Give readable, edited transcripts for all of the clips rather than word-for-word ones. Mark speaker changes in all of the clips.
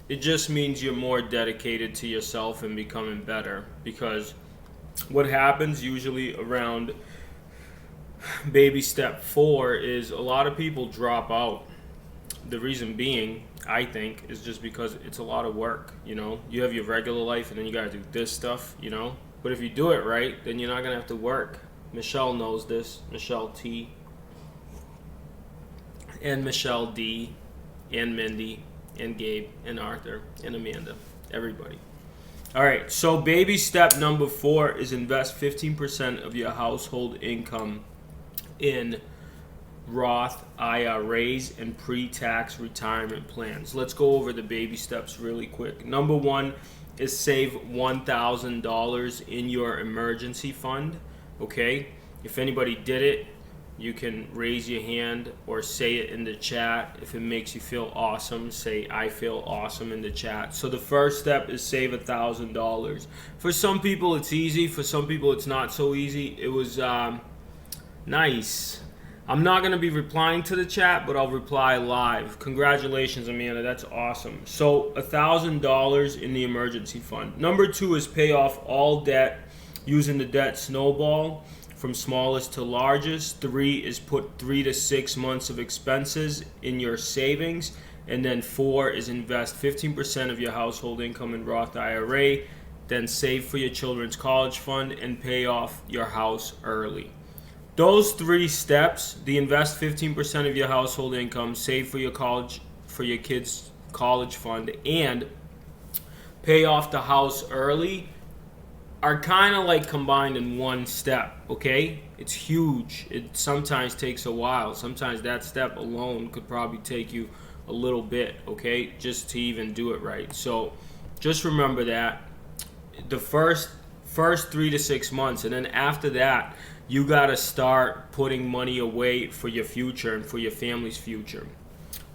Speaker 1: It just means you're more dedicated to yourself and becoming better. Because what happens usually around baby step 4 is a lot of people drop out. The reason being, I think, is just because it's a lot of work. You have your regular life and then you gotta do this stuff. But if you do it right, then you're not gonna have to work. Michelle knows this. Michelle T. And Michelle D. And Mindy. And Gabe. And Arthur. And Amanda. Everybody. Alright, so baby step number 4 is invest 15% of your household income in Roth IRAs and pre-tax retirement plans. Let's go over the baby steps really quick. Number 1 is save $1,000 in your emergency fund. Okay? If anybody did it, you can raise your hand or say it in the chat. If it makes you feel awesome, say I feel awesome in the chat. So the first step is save $1,000. For some people it's easy, for some people it's not so easy. It was nice. I'm not going to be replying to the chat, but I'll reply live. Congratulations, Amanda. That's awesome. So $1,000 in the emergency fund. Number 2 is pay off all debt using the debt snowball from smallest to largest. 3 is put 3 to 6 months of expenses in your savings. And then 4 is invest 15% of your household income in Roth IRA. Then save for your children's college fund and pay off your house early. Those 3 steps, the invest 15% of your household income, save for your kids' college fund, and pay off the house early, are kind of like combined in one step, okay? It's huge. It sometimes takes a while. Sometimes that step alone could probably take you a little bit, okay, just to even do it right. So just remember that the first 3 to 6 months, and then after that, you got to start putting money away for your future and for your family's future.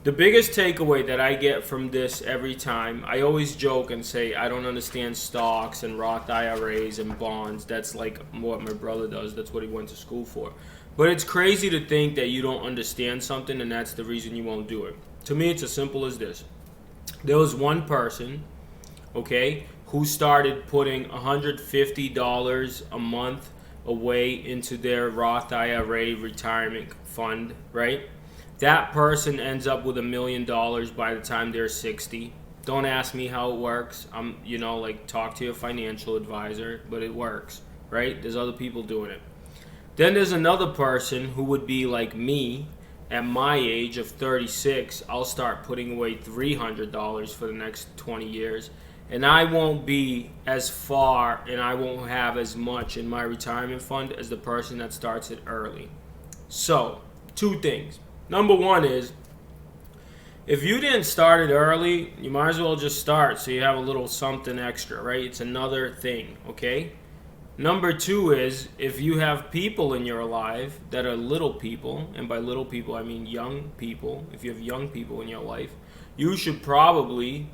Speaker 1: The biggest takeaway that I get from this every time, I always joke and say I don't understand stocks and Roth IRAs and bonds. That's like what my brother does. That's what he went to school for. But it's crazy to think that you don't understand something and that's the reason you won't do it. To me, it's as simple as this. There was one person, okay, who started putting $150 a month away into their Roth IRA retirement fund, right? That person ends up with $1 million by the time they're 60. Don't ask me how it works. Talk to your financial advisor, but it works, right? There's other people doing it. Then there's another person who would be like me at my age of 36. I'll start putting away $300 for the next 20 years. And I won't be as far and I won't have as much in my retirement fund as the person that starts it early. So, 2 things. Number 1 is, if you didn't start it early, you might as well just start so you have a little something extra, right? It's another thing, okay? Number 2 is, if you have people in your life that are little people, and by little people I mean young people, if you have young people in your life, you should probably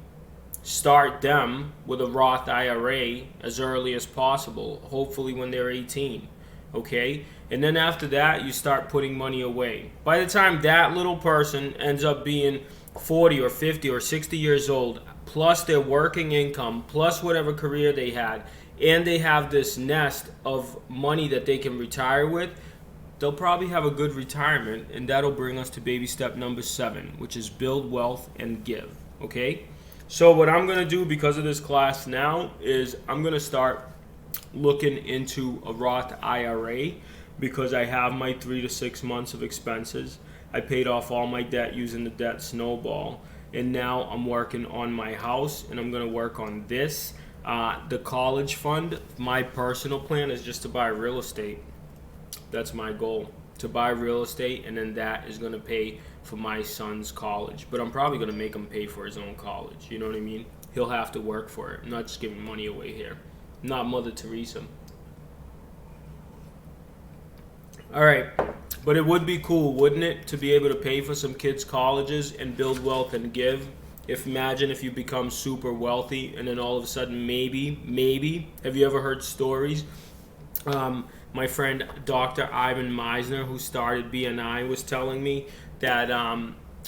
Speaker 1: start them with a Roth IRA as early as possible, hopefully when they're 18, okay? And then after that, you start putting money away. By the time that little person ends up being 40 or 50 or 60 years old, plus their working income, plus whatever career they had, and they have this nest of money that they can retire with, they'll probably have a good retirement, and that'll bring us to baby step number 7, which is build wealth and give, okay? So what I'm going to do because of this class now is I'm going to start looking into a Roth IRA because I have my 3 to 6 months of expenses. I paid off all my debt using the debt snowball. And now I'm working on my house and I'm going to work on this. The college fund, my personal plan is just to buy real estate. That's my goal, to buy real estate, and then that is going to pay for my son's college. But I'm probably going to make him pay for his own college. You know what I mean? He'll have to work for it. I'm not just giving money away here. I'm not Mother Teresa. All right. But it would be cool, wouldn't it, to be able to pay for some kids' colleges and build wealth and give? Imagine if you become super wealthy and then all of a sudden maybe, have you ever heard stories? My friend Dr. Ivan Meisner, who started BNI, was telling me that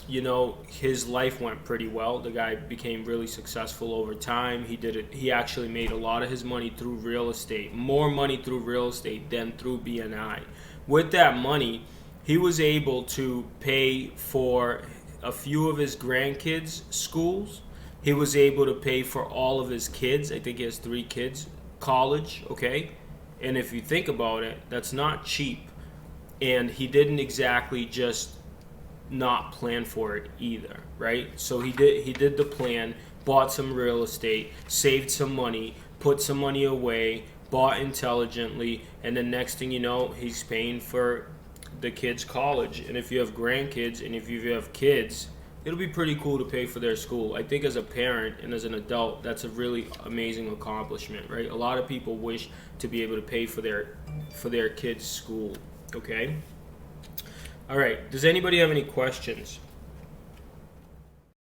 Speaker 1: you know, his life went pretty well. The guy became really successful over time. He actually made a lot of his money through real estate, more money through real estate than through BNI. With that money, he was able to pay for a few of his grandkids' schools. He was able to pay for all of his kids. I think he has 3 kids, college, okay? And if you think about it, that's not cheap. And he didn't exactly just not plan for it either, right? So he did the plan, bought some real estate, saved some money, put some money away, bought intelligently, and the next thing you know, he's paying for the kids' college. And if you have grandkids and if you have kids, it'll be pretty cool to pay for their school. I think as a parent and as an adult, that's a really amazing accomplishment, right? A lot of people wish to be able to pay for their kids' school, okay? All right, does anybody have any questions?